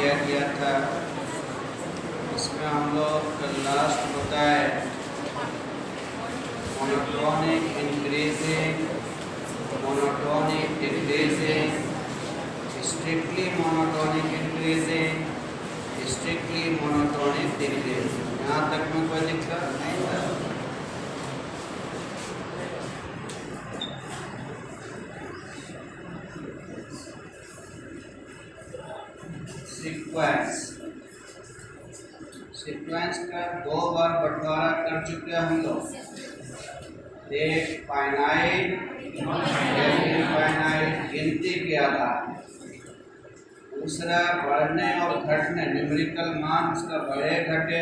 किया गया था। इसमें हम लोग लास्ट होता है monotonic increasing, monotonic decreasing, strictly monotonic increasing, strictly monotonic decreasing. यहाँ तक में कोई दिक्कत नहीं था। सीक्वेंस का 2 बार बंटवारा कर चुके हैं हम लोग। एक फाइनाइट, इनफाइनाइट गिनती के आधार, दूसरा बढ़ने और घटने, न्यूमेरिकल मान उसका बढ़े घटे,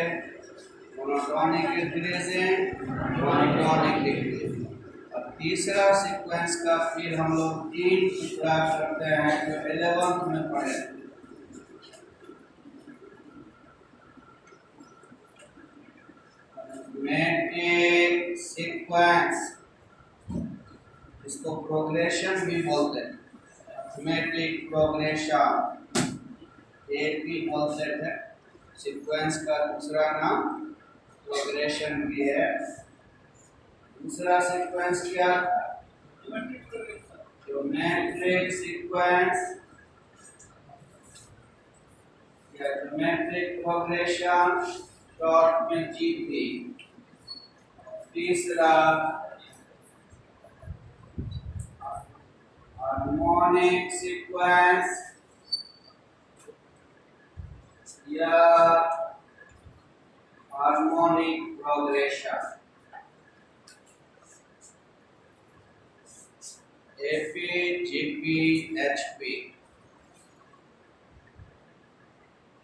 मोनोटोनिक इंक्रीजिंग, मोनोटोनिक डिक्रीजिंग। और तीसरा सीक्वेंस का फिर हम लोग 3 टुकड़ा करते हैं जो 11th में पढ़े। मैट्रिक सीक्वेंस, इसको प्रोग्रेशन भी बोलते हैं। मैट्रिक प्रोग्रेशन एक भी बोलते थे। सीक्वेंस का दूसरा नाम प्रोग्रेशन भी है। दूसरा सीक्वेंस क्या? ज्योमेट्रिक सीक्वेंस या ज्योमेट्रिक प्रोग्रेशन, शॉर्ट में जीपी। तीसरा हार्मोनिक सीक्वेंस या harmonic progression, AP, GP, HP.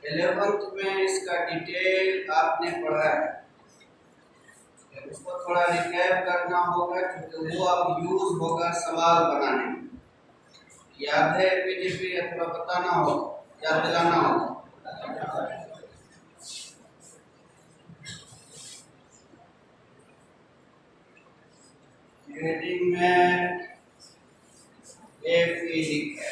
11th में इसका डिटेल आपने पढ़ा है, उसको थोड़ा रिकैप करना होगा क्योंकि वो अब यूज होगा सवाल बनाने में। याद है एपीजीपी या थोड़ा बताना होगा, याद दिलाना होगा। हेडिंग में एपी लिखे,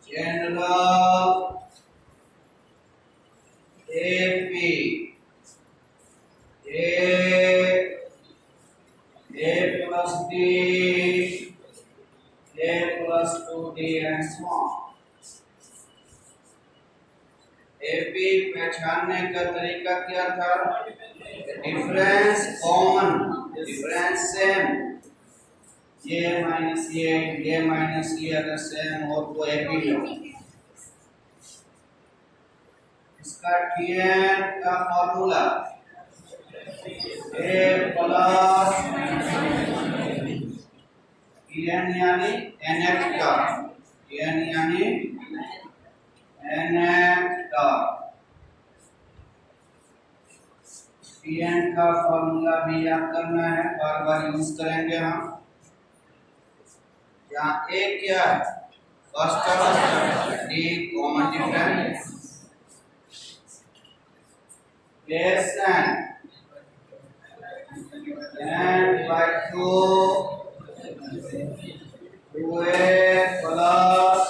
general AP A plus D, A plus 2d and small. AP पहचानने का तरीका क्या था? डिफरेंस कॉमन, डिफरेंस सेम, ये माइनस ये माइनस ये अगर सेम हो तो एपी हो। इसका टीएन का फॉर्मूला ए प्लस टीएन यानी एनएफ का, टीएन यानी एनएफ का। टीएन का फॉर्मूला भी याद करना है, बार बार यूज करेंगे हम। यहाँ ए क्या है? First term, D common difference, less than by 2a plus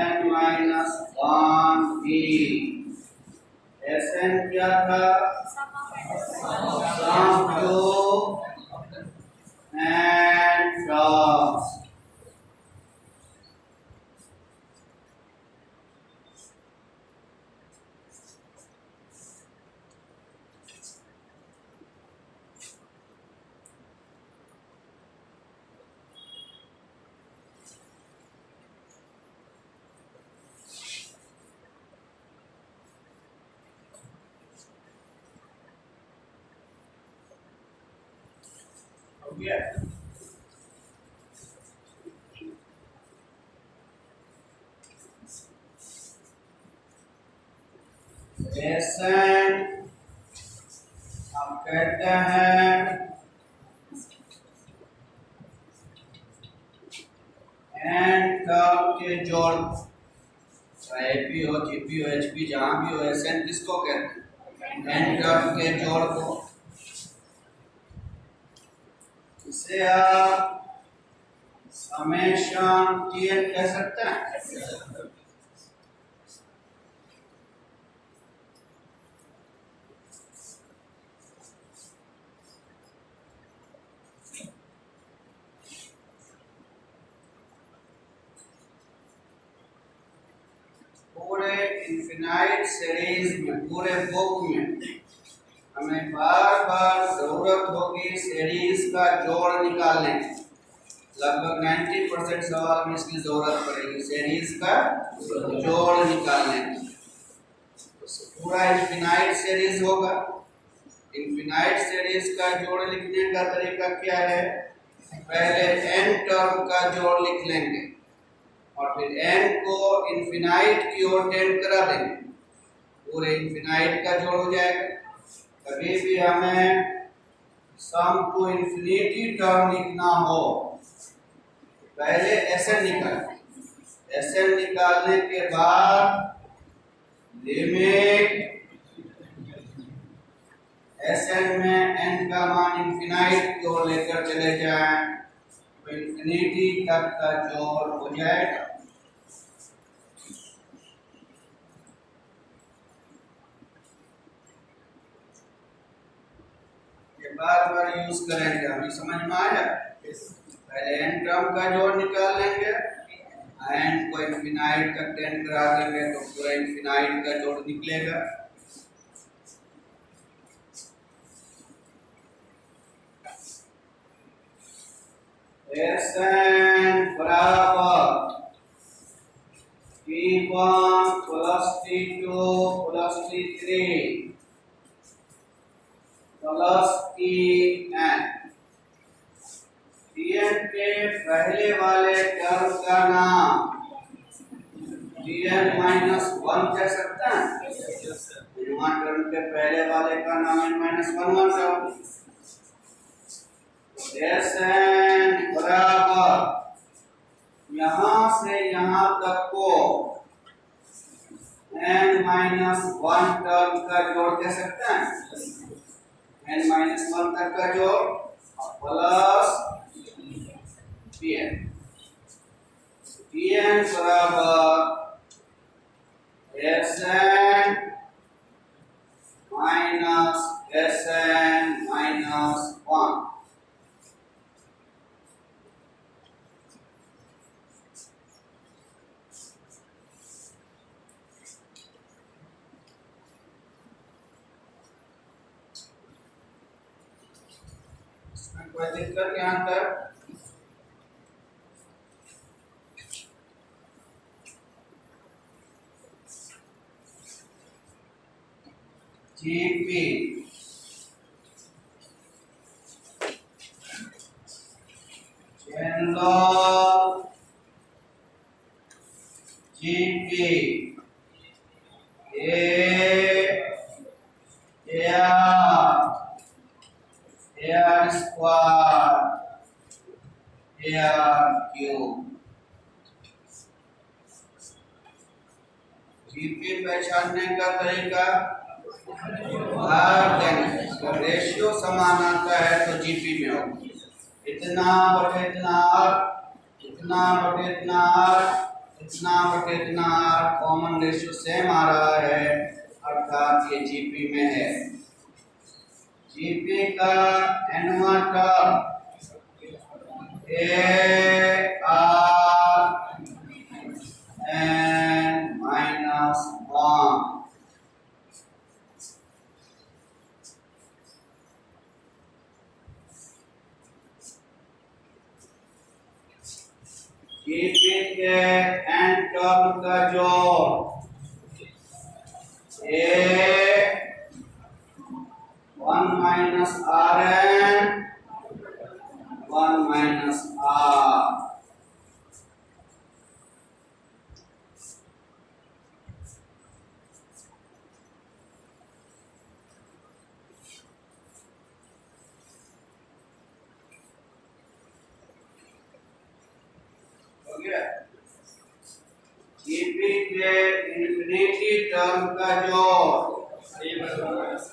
n minus 1b। Sn क्या था? sum to n terms। हम कहते हैं एन टर्म के जोड़, एपी हो, जीपी हो, एचपी, जहां भी हो, एसएन किसको कहते हैं? एन टर्म के जोड़ को। इसे आप समेशन टीएन कह सकते हैं। पूरे इनफिनाइट सीरीज में, पूरे बुक में हमें बार बार जरूरत होगी सीरीज का जोड़ निकालने की। लगभग 90% सवाल में इसकी जरूरत पड़ेगी, सीरीज का जोड़ निकालने की। तो पूरा इनफिनाइट सीरीज होगा। इनफिनाइट सीरीज का जोड़ लिखने का तरीका क्या है? पहले n टर्म का जोड़ लिख लेंगे और फिर n को इनफिनाइट की ओर टेंड करा देंगे, पूरे इनफिनाइट का जोड़ हो जाएगा। कभी भी हमें सम टू इन्फिनिटी टर्म लिखना हो पहले Sn निकालें। Sn निकालने के बाद लिमिट Sn में n का मान इनफिनाइट की ओर लेकर चले जाएं तो इन्फिनिटी तक का जोड़ हो जाएगा। बार बार यूज करेंगे, हमें समझ में आया। पहले n टर्म का जोड़ निकाल लेंगे, n को इनफिनाइट तक टेंड करा देंगे तो पूरा इनफिनाइट का जोड़ निकलेगा। Sn बराबर t1 plus t2 plus t3 plus tn। tn के पहले वाले टर्म का नाम tn माइनस 1 कह सकते हैं। टर्म के पहले वाले का नाम n माइनस 1 Sn बराबर यहाँ से यहाँ तक को n माइनस 1 टर्म का जोड़ कह सकते हैं। n माइनस 1 तक का जोड़ प्लस tn। tn बराबर Sn माइनस Sn माइनस 1। कोई दिक्कत यहाँ तक? GP general GP AR square AR cube. GP पहचानने का तरीका, जब रेशियो समान आता है तो जीपी में होगा इतना बटे इतना r, इतना बटे इतना r, इतना बटे इतना r। कॉमन रेशियो सेम आ रहा है अर्थात ये जीपी में है। जीपी का nवां टर्म ARn माइनस 1। जीपी के n टर्म का जोड़ one minus Rn 1 minus R। GP के इन्फिनिटी टर्म का जोड़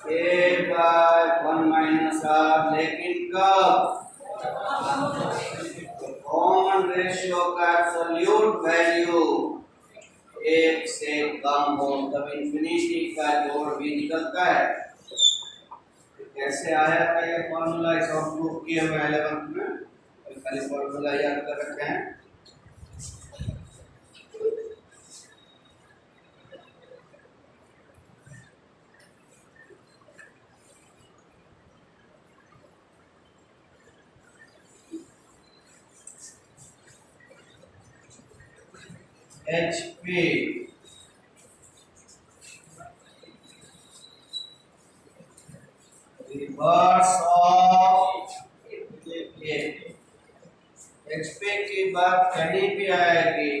a by 1 minus r, लेकिन कब कॉमन रेशियो का एब्सोल्यूट वैल्यू एक से कम हो तब इंफिनिटी का जोड़ भी निकलता है। कैसे आया था ये फॉर्मूला, इस और प्रूफ किए हुए 11th में, खाली फॉर्मूला याद कर रखे हैं। HP reverse of A। HP की बात कहीं भी आएगी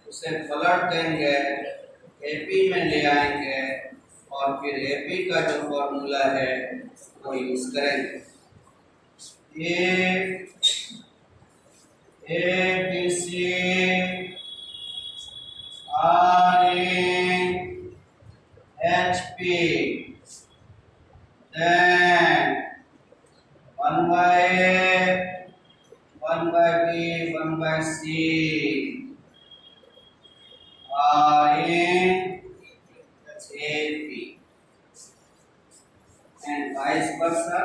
उसे पलट देंगे, AP में ले आएंगे और फिर AP का जो फॉर्मूला है वो यूज करेंगे। ABC are in HP, then 1 by A, 1 by B, 1 by C are in AP, and vice versa।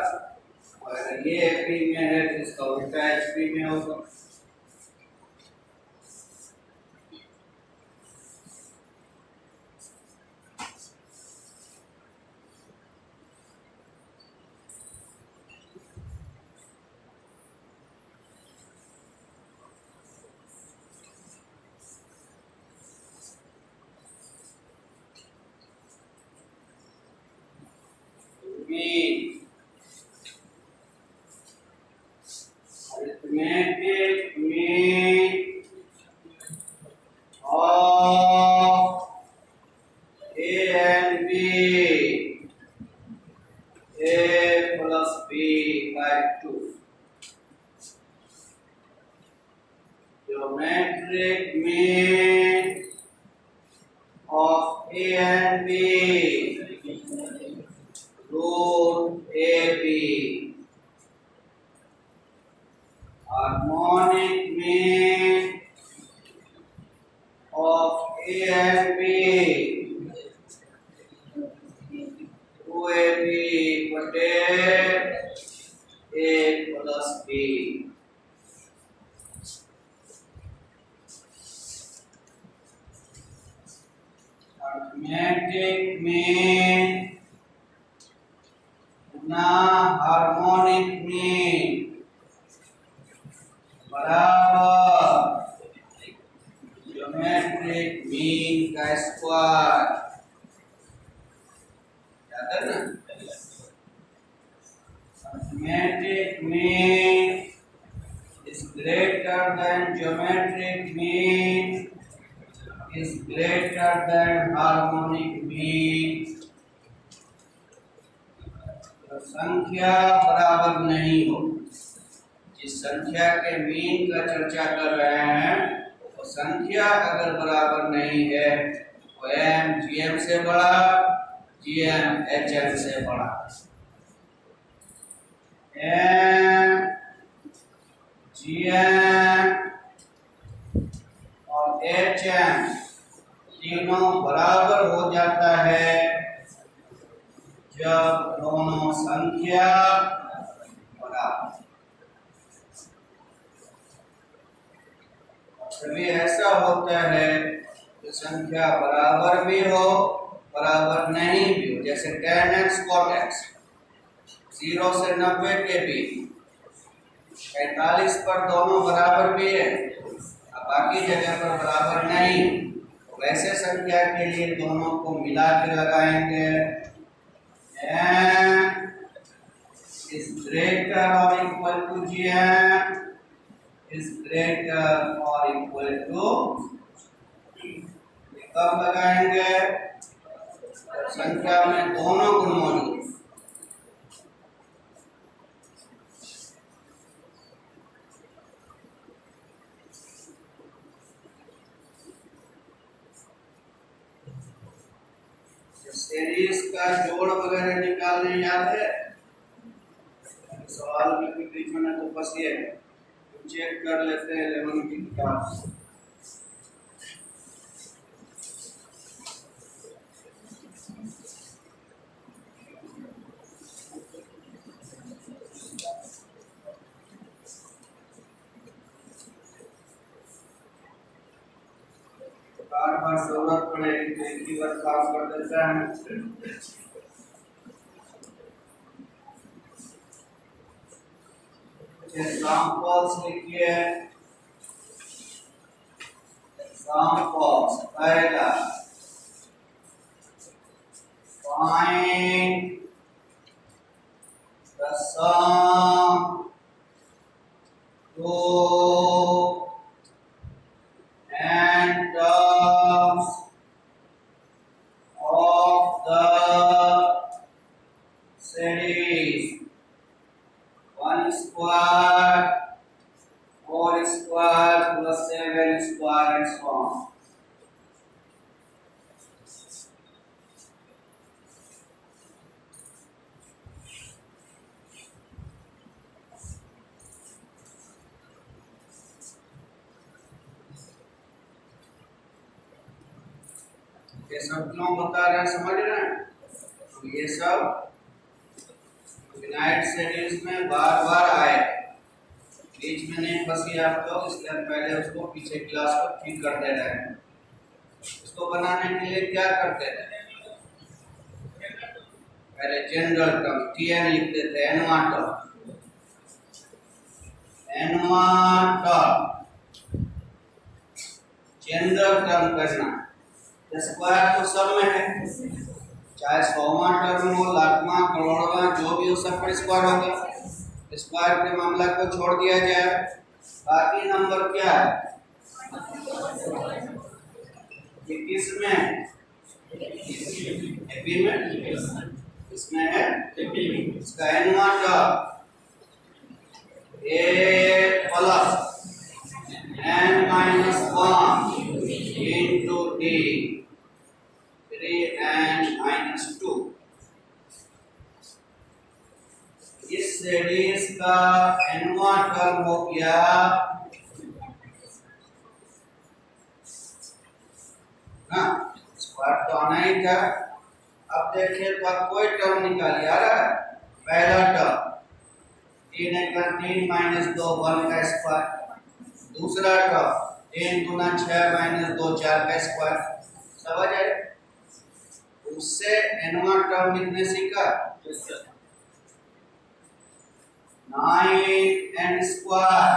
अगर ये AP में है तो इसका उल्टा HP में होगा। Arithmetic mean of A and B, A plus B by 2. Geometric mean of A and B, root AB. Harmonic mean of A and B, 2AB equal to A plus B. Arithmetic mean ना harmonic mean बराबर geometric mean का square, याद है ना। Arithmetic mean is greater than geometric mean is greater than harmonic mean। तो संख्या बराबर नहीं हो, जिस संख्या के मीन का चर्चा कर रहे हैं वो संख्या अगर बराबर नहीं है तो m gm से बड़ा, gm hm से बड़ा। m gm और hm तीनों बराबर हो जाता है जब दोनों संख्या बराबर। कभी ऐसा होता है कि संख्या बराबर भी हो बराबर नहीं भी हो, जैसे tan x cot x 0 से 90 के बीच 45 पर दोनों बराबर भी है, अब बाकी जगह पर बराबर नहीं। वैसे संख्या के लिए दोनों को मिला के लगाएंगे। m is greater or equal to gm is greater or equal to, कब लगाएंगे संख्या में दोनों गुण मौजूद। सीरीज का जोड़ वगैरह निकालने याद है? सवाल के बीच में तो बस ये चेक कर लेते हैं 11 की किताब से। बार बार जरूरत पड़ेगी तो एक ही बार काम कर देता है। एग्जाम्पल्स लिखिए। एग्जाम्पल्स पहला, find the sum row and terms of the series 1 square, 4 square plus 7 square and so on. ये सब क्यों बता रहे हैं, समझ रहे हैं? तो ये सब इनफिनाइट सीरीज में बार बार आए, बीच में नहीं फंसी आप लोग, इसलिए पहले उसको पीछे क्लास को ठीक कर दे रहे हैं। इसको बनाने के लिए क्या करते थे? पहले जनरल टर्म टीएन लिखते थे, एनवा टर्म, एनवा टर्म, जनरल टर्म करना। स्क्वायर तो सब में है, चाहे 100वां टर्म हो, लाखवां, करोड़वां, जो भी हो, सब पर स्क्वायर होगा। स्क्वायर के मामला को छोड़ दिया जाए, बाकी नंबर क्या है? ये किस में? एपी में, इसमें है इसका एनवा term a plus n minus 1 into D 3n minus 2। इस सीरीज का nवा टर्म हो गया ना, स्क्वायर तो आना ही था। अब देखिए तो कोई टर्म निकाल आ रहा है। पहला टर्म 3 × 3 - 2 1 का स्क्वायर, दूसरा टर्म 3 × 6 - 2 4 का स्क्वायर। समझ आए? उससे एनवा टर्म लिखने सीखा, 9n square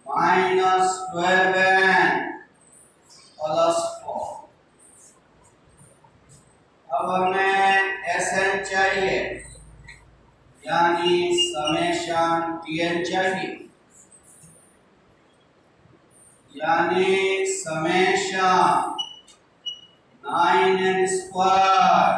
minus 12n plus 4। अब हमें Sn चाहिए, यानी समेशन Tn चाहिए, यानी summation 9n square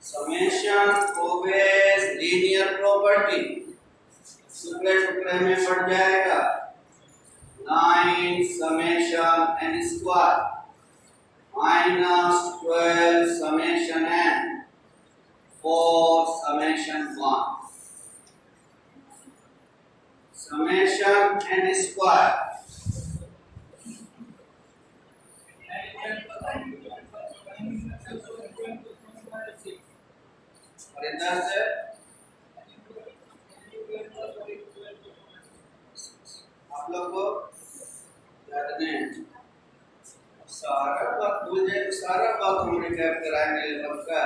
summation ओवेज linear property टुकड़े टुकड़े में बढ़ जाएगा। 9 summation n square minus 12 summation n 4 summation 1 summation n square और इधर से आप लोग को याद नहीं, सारा बात भूल जाए, सारा बात हम रिकैप कराएंगे पक्का।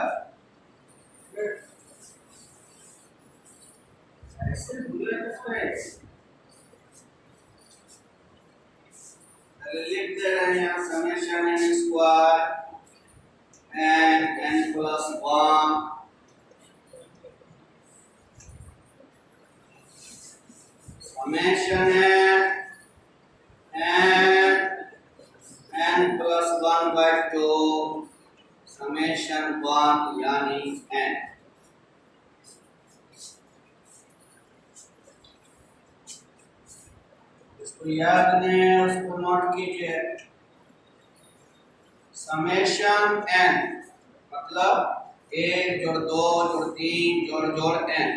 ऐसे भूले लिख दे रहे हैं यहाँ summation n square n plus 1 summation है n प्लस 1/2 समेशन 1 यानी n। तो याद नहीं उसको नोट कीजिए। समेशन n मतलब 1 जोड़ 2 जोड़ 3 जोड़ n,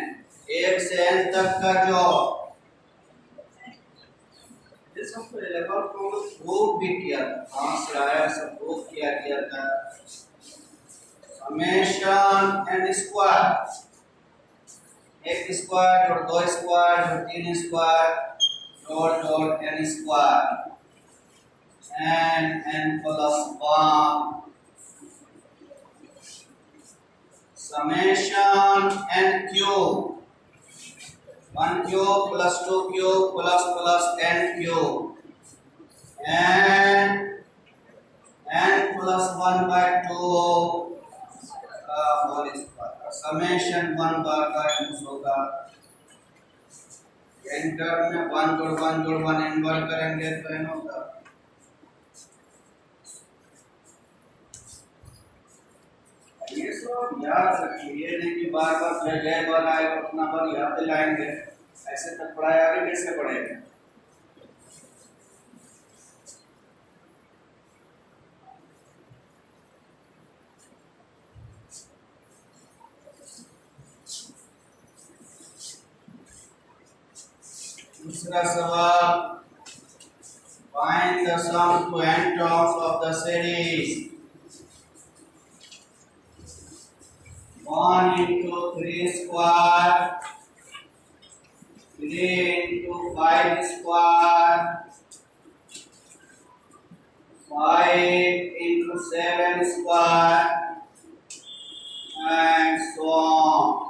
1 से n तक का जोड़। ये सब तो लेवल को प्रूव भी किया था, कहाँ से आया सब प्रूव किया था। समेशन n स्क्वायर, 1 स्क्वायर जोड़ 2 स्क्वायर जोड़ 3 स्क्वायर जोड़ n square n plus 1 summation n cube, 1 cube plus 2 cube plus n cube n plus 1/2 whole square summation 1/2 होगा। एंटर में 1 जोड़ 1 जोड़ 1 इन्वर्ट करेंगे तो n होगा। ये सब याद रखिए, ये नहीं कि बार बार जय बार आएगा उतना बार याद दिलाएंगे, ऐसे तक पढ़ाई आगे कैसे बढ़ेगा। दूसरा सवाल, find the sum to n terms of the series 1 into 3 square 3 into 5 square 5 into 7 square and so on।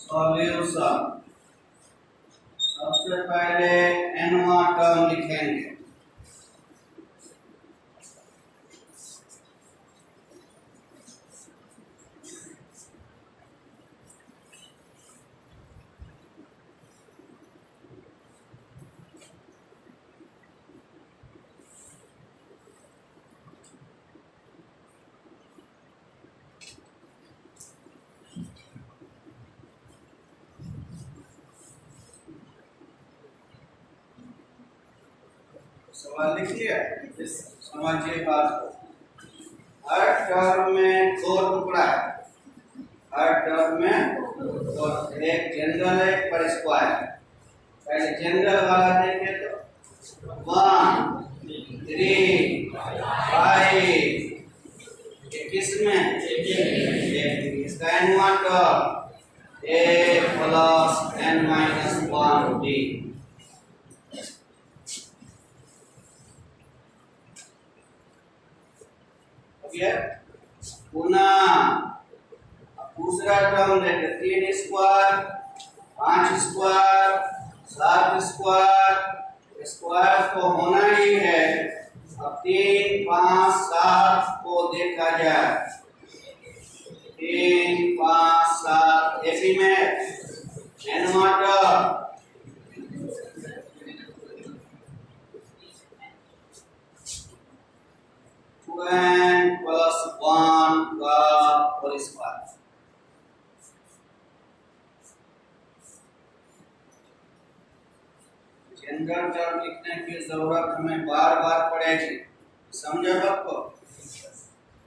Solution, सबसे पहले nवां टर्म लिखेंगे। सवाल लिख लिया, समझिए बात को। हर टर्म में 2 टुकड़ा है, हर टर्म में तो एक जनरल है पर स्क्वायर। पहले जनरल वाला देखें तो 1 3 5 किसमें इसका n1 term a plus n minus 1 d। पुनः दूसरा टर्म देखे 3 स्क्वायर 5 स्क्वायर 7 स्क्वायर, स्क्वायर तो होना ही है। अब 3 5 7 को देखा जाए, 3 5 7 एपी में n टर्म n प्लस 1 का होल स्क्वायर। जनरल टर्म लिखने की जरूरत हमें बार बार पड़ेगी, समझे बात को,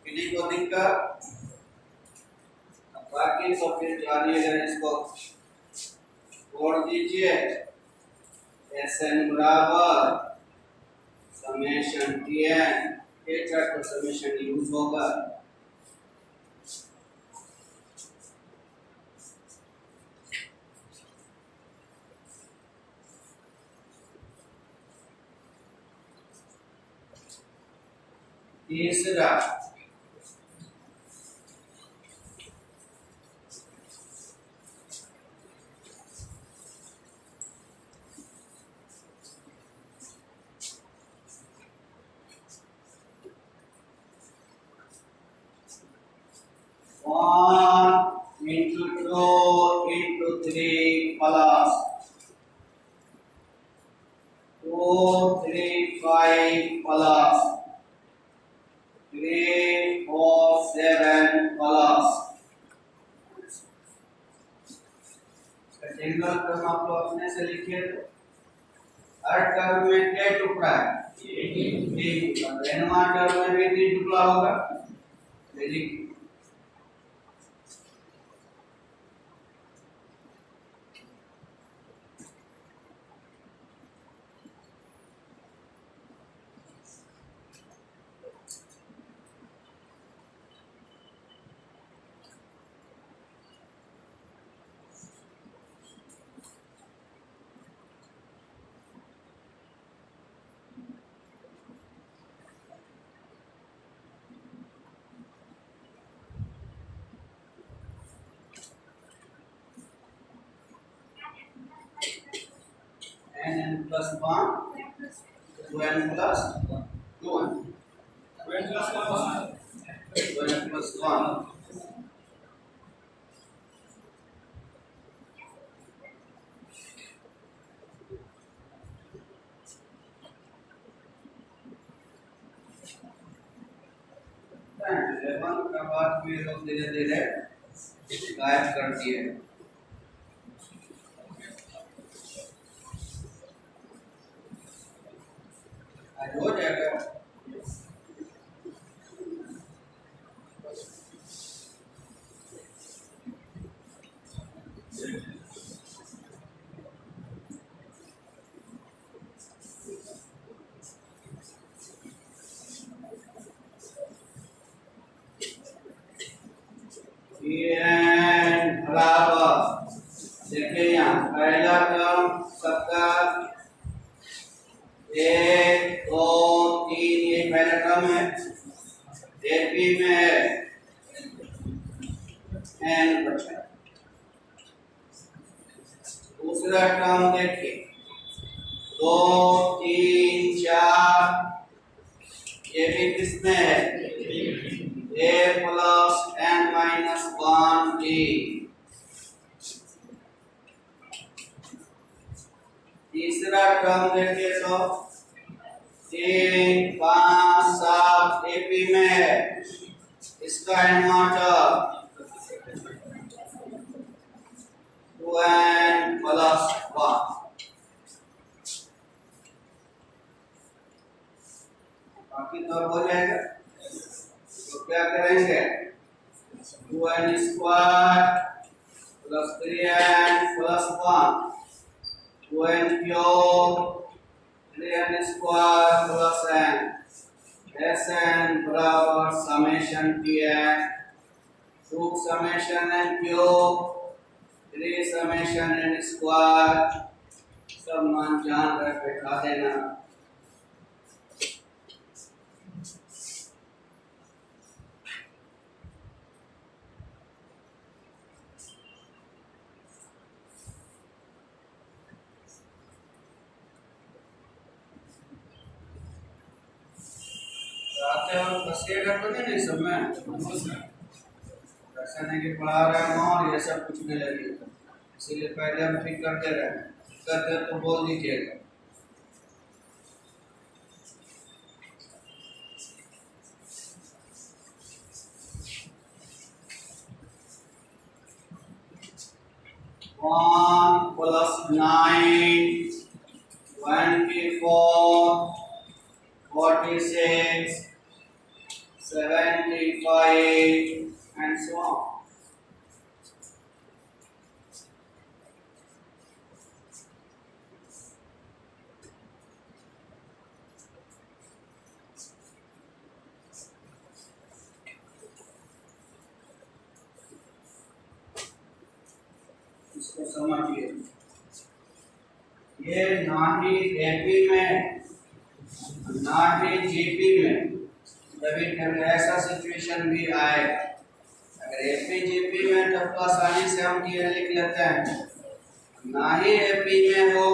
किसी को दिक्कत। बाकी तो फिर जानिएगा, इसको छोड़ दीजिए। Sn बराबर समेशन Tn, एक तो समेशन यूज होगा। तीसरा, into 2 into 3 plus 2 3 5 plus 3 4 single term आप लोग अपने से लिखिए तो हर टर्म में क्या टुकड़ा है? तीन टुकड़ा। एनवा टर्म में भी तीन टुकड़ा होगा। देखिए n plus 1 2n plus 2n 2n plus 1 11 का बाद भी लोग धीरे धीरे गायब कर दिए। आज हो जाएगा। बराबर देखिए यहाँ पहला टर्म सबका 1 2 3 ये पहला टर्म है। एपी में है n बचा। दूसरा टर्म देखिए 2 3 4 ये भी किसमें है? a plus n minus 1 t। तीसरा टर्म देखिए तो 3 5 7 एपी में है। इसका इन्वर्टर 2n plus 1। बाकी तो हो जाएगा। तो क्या करेंगे? 2n square plus 3n plus 1 2n cube 3n square plus n Sn बराबर summation Tn 2 summation n cube 3 summation n square सब मान जान रख बैठा देना। आते और बसेगा तो नहीं सब में ऐसा नहीं कि पढ़ा रहे हैं और ये सब कुछ नहीं लगेगा। इसीलिए पहले हम ठीक करते रहे। करते तो बोल दीजिएगा। One plus 9 24 46 75 and so on. इसको समझिए। ये ना ही एपी में ना ही जीपी में कभी कभी ऐसा सिचुएशन भी आए। अगर एपी जीपी में तब तो आसानी से हम ये लिख लेते हैं। ना ही एपी में हो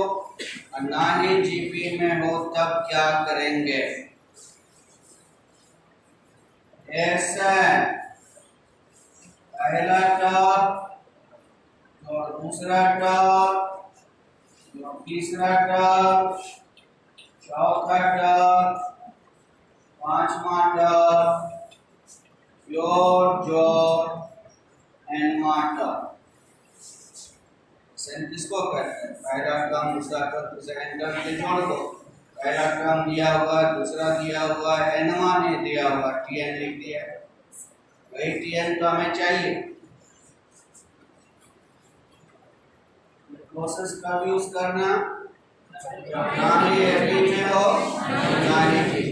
और ना ही जीपी में हो तब क्या करेंगे? ऐसा पहला टर्म और दूसरा टर्म और तीसरा टर्म चौथा टर्म पांचवा टर्म जोड़ जोड़ एनवा टर्म से एडिशन किसको कहते हैं? पहला टर्म दूसरा टर्म सेकंड टर्म के जोड़ दो। पहला टर्म दिया हुआ, दूसरा दिया हुआ, एनवा ने दिया हुआ, टीएन लिख दिया। वही टीएन तो हमें चाहिए। प्रोसेस का यूज करना नाली एपी में हो नाली।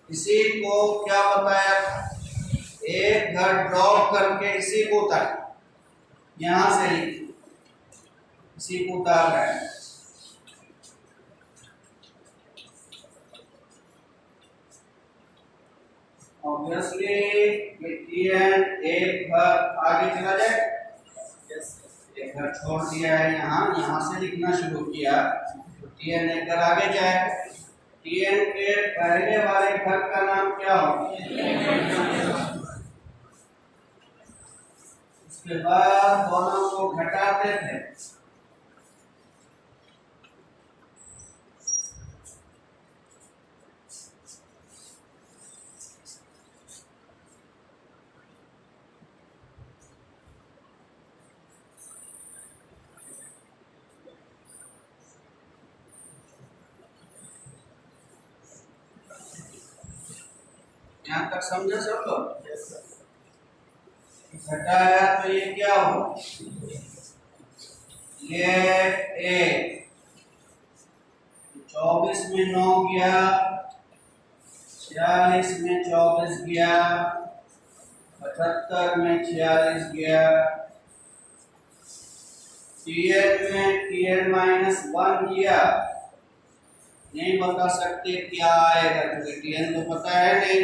इसी को क्या बताया था? एक घर ड्रॉप करके इसी को उतार, यहां से इसी को उतार रहा है। ऑब्वियसली एक घर आगे चला जाए, एक घर छोड़ दिया है, यहाँ से लिखना शुरू किया तो टीएन एक घर आगे जाए। टीएन के पहले वाले घर का नाम क्या हो? उसके बाद दोनों को घटाते थे। यहाँ तक समझे सब लोग? घटाया तो ये क्या हो? ये ए 24 में 9 गया, 46 में 24 गया, 75 में 46 गया। टीएन में टीएन -1 गया। नहीं बता सकते क्या आएगा, क्योंकि टीएन तो पता है नहीं।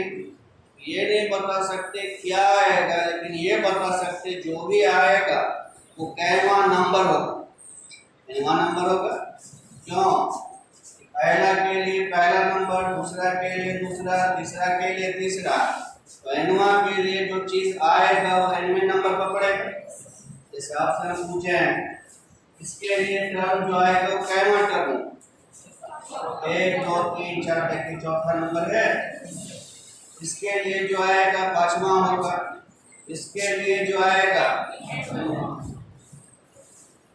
ये नहीं बता सकते क्या आएगा, लेकिन ये बता सकते जो भी आएगा वो कैवा नंबर होगा। कैवा नंबर होगा क्यों? पहला के लिए पहला नंबर, दूसरा के लिए दूसरा, तीसरा के लिए तीसरा। तो एनवा के लिए जो चीज आएगा वो एनवे नंबर पर पड़ेगा। जैसे आपसे हम पूछे हैं इसके लिए टर्म जो आएगा वो कैवा टर्म, 1 2 3 4 देखिए चौथा नंबर है। इसके लिए जो आएगा पांचवा होगा। इसके लिए जो आएगा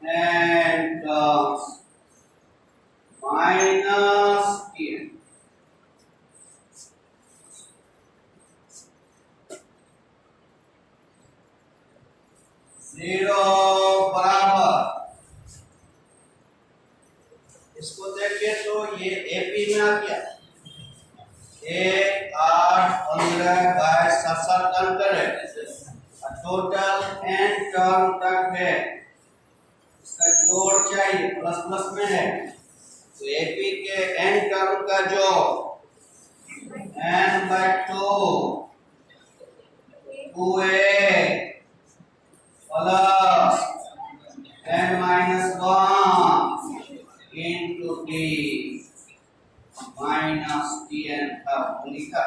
एंड -10 0 बराबर। इसको देखिए तो ये एपी में आ गया। 1 8 15 22 7 अंतर है। टोटल n टर्म तक है, इसका जोड़ चाहिए, प्लस प्लस में है। तो एपी के n टर्म का जोड़ n/2 2a plus n-1 into t minus TN का लिखा।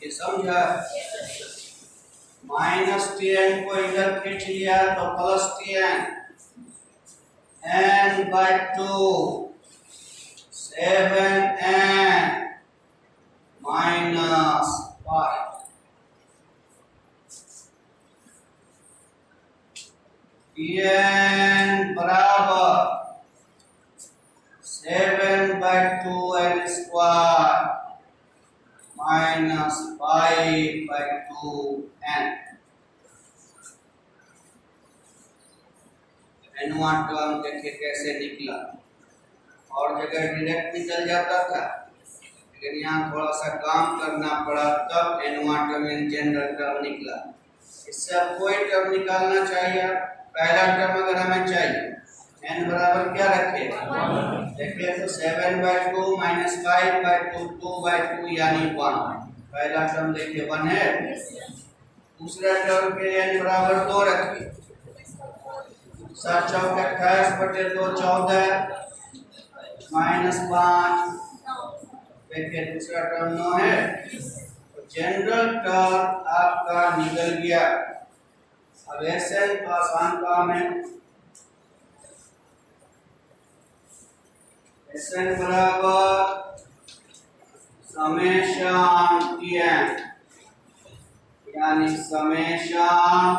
ये समझा? माइनस टीएन को इधर खींच लिया तो plus TN n/2 7n -5 n बराबर 7/2n square -5/2n। n1 term देखिए कैसे निकला। और जगह डायरेक्ट निकल जाता था, लेकिन यहाँ थोड़ा सा काम करना पड़ा तब n1 टर्म जनरल टर्म निकला। इससे अब कोई टर्म निकालना चाहिए। पहला टर्म अगर हमें चाहिए n बराबर क्या रखे? देखिए तो 7/2 -5/2 2/2 यानी 1। पहला टर्म देखिए 1 है। दूसरा टर्म के n बराबर 2 रखिए। 7 चौक 28/2 14 -5। देखिए दूसरा टर्म 9 है। तो जनरल टर्म आपका निकल गया। अब एसएन का आसान काम है। एसएन बराबर समेशन Tn यानी summation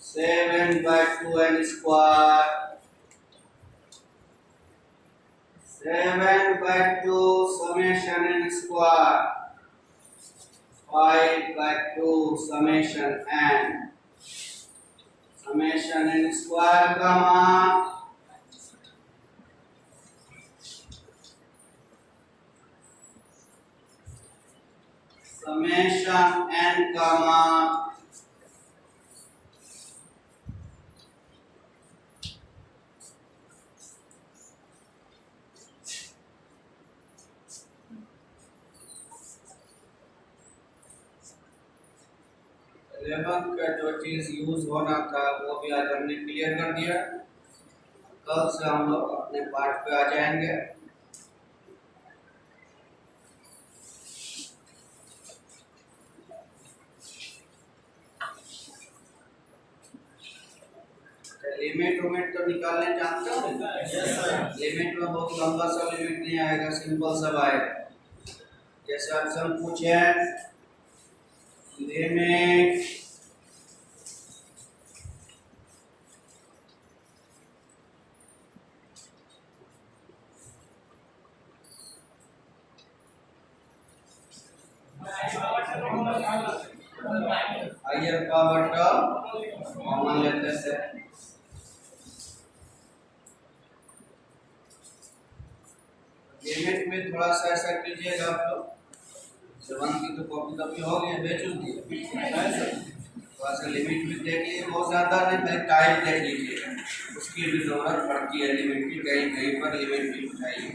7/2n square 7/2 summation n square 5/2 summation n square का मान समेशन n का मान11 का जो चीज यूज होना था वो भी आज हमने क्लियर कर दिया। कल से हम लोग अपने पाठ पे आ जाएंगे। लिमिट तो निकालने जानते हो? लिमिट में बहुत लंबा सा लिमिट नहीं आएगा, सिंपल सा आएगा। जैसे ऑप्शन पूछे limit higher power term common लेते से लिमिट में थोड़ा सा ऐसा कीजिएगा आप लोग। सेवन की तो कॉपी तभी हो गई, बेच दी थोड़ा सा लिमिट भी देख लीजिए, बहुत ज़्यादा नहीं, पहले टाइप देख लीजिए, उसकी भी ज़रूरत पड़ती है लिमिट की, कहीं कहीं पर लिमिट भी उठाइए।